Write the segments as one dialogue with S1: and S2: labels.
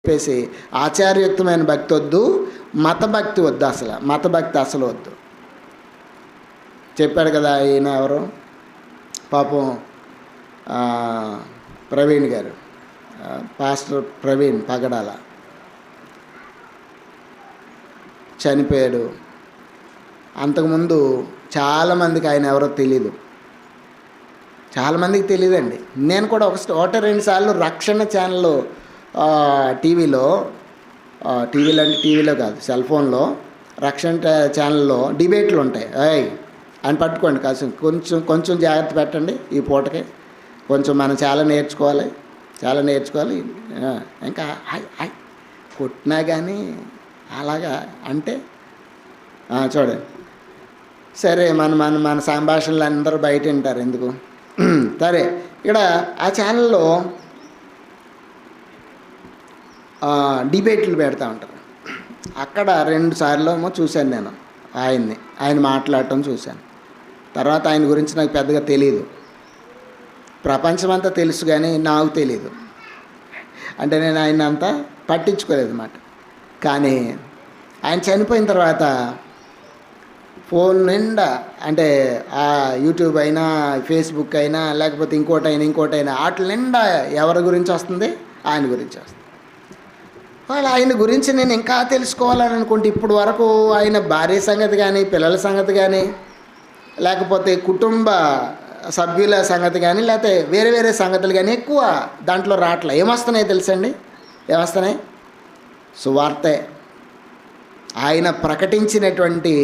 S1: చెప్పేసి ఆచారయుక్తమైన భక్తి వద్దు, మత భక్తి వద్దు, అసలు మత భక్తి అసలు వద్దు చెప్పాడు కదా. ఈయన ఎవరు పాపం ప్రవీణ్ గారు, పాస్టర్ ప్రవీణ్ పగడాల చనిపోయాడు. అంతకుముందు చాలామందికి ఆయన ఎవరో తెలీదు, చాలామందికి తెలియదండి. నేను కూడా ఒకటి రెండు సార్లు రక్షణ ఛానల్లో టీవీలో అంటే టీవీలో కాదు, సెల్ ఫోన్లో రక్షణ ఛానల్లో డిబేట్లు ఉంటాయి. ఆయన పట్టుకోండి, కొంచెం జాగ్రత్త పెట్టండి ఈ పూటకి, కొంచెం మనం చాలా నేర్చుకోవాలి. ఇంకా కొట్టినా కానీ అలాగా అంటే చూడండి. సరే, మన సంభాషణలు అందరూ బయట వింటారు ఎందుకు. సరే, ఇక్కడ ఆ ఛానల్లో డిబేట్లు పెడతా ఉంటారు. అక్కడ 2 సార్లు ఏమో చూశాను నేను ఆయన మాట్లాడటం చూశాను. తర్వాత ఆయన గురించి నాకు పెద్దగా తెలియదు. ప్రపంచమంతా తెలుసు కానీ నాకు తెలీదు. అంటే నేను ఆయన అంతా పట్టించుకోలేదు అన్నమాట. కానీ ఆయన చనిపోయిన తర్వాత ఫోన్ నిండా, అంటే ఆ యూట్యూబ్ అయినా ఫేస్బుక్ అయినా లేకపోతే ఇంకోటైనా వాటి నిండా ఎవరి గురించి వస్తుంది? ఆయన గురించి వస్తుంది. ఆయన గురించి నేను ఇంకా తెలుసుకోవాలని అనుకుంటే ఇప్పుడు వరకు ఆయన భార్య సంగతి కానీ, పిల్లల సంగతి కానీ, లేకపోతే కుటుంబ సభ్యుల సంగతి కానీ, లేకపోతే వేరే సంగతులు కానీ ఎక్కువ దాంట్లో రావట్లే. ఏమొస్తున్నాయి తెలుసండి? ఏమొస్తున్నాయి? సువార్తే, ఆయన ప్రకటించినటువంటి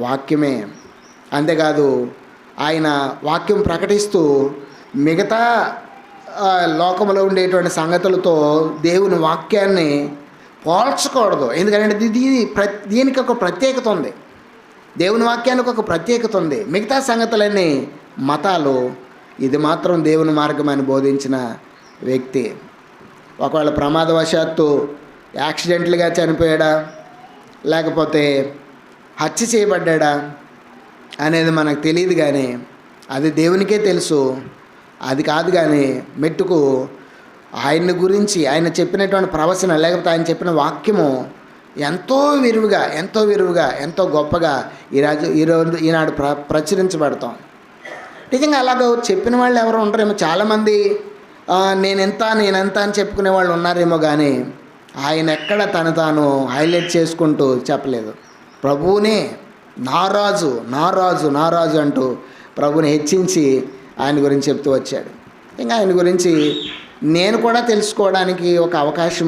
S1: వాక్యమే. అంతేకాదు, ఆయన వాక్యం ప్రకటిస్తూ మిగతా లోకంలో ఉండేటువంటి సంగతులతో దేవుని వాక్యాన్ని పోల్చకూడదు. ఎందుకంటే దీనికి ఒక ప్రత్యేకత ఉంది, దేవుని వాక్యానికి ఒక ప్రత్యేకత ఉంది. మిగతా సంగతులన్నీ మతాలు, ఇది మాత్రం దేవుని మార్గం అని బోధించిన వ్యక్తి. ఒకవేళ ప్రమాదవశాత్తు యాక్సిడెంట్లుగా చనిపోయాడా, లేకపోతే హత్య చేయబడ్డా అనేది మనకు తెలియదు, కానీ అది దేవునికే తెలుసు. అది కాదు కానీ మెట్టుకు ఆయన గురించి ఆయన చెప్పినటువంటి ప్రవచన, లేకపోతే ఆయన చెప్పిన వాక్యము ఎంతో విరివిగా ఎంతో గొప్పగా ఈనాడు ప్రచురించబడతాం. నిజంగా అలాగ చెప్పిన వాళ్ళు ఎవరు ఉంటారేమో, చాలామంది నేనెంత అని చెప్పుకునే వాళ్ళు ఉన్నారేమో, కానీ ఆయన ఎక్కడ తాను హైలైట్ చేసుకుంటూ చెప్పలేదు. ప్రభువునే నా రాజు అంటూ ప్రభుని హెచ్చించి ఆయన గురించి చెప్తూ వచ్చాడు. ఇంకా ఆయన గురించి నేను కూడా తెలుసుకోవడానికి ఒక అవకాశం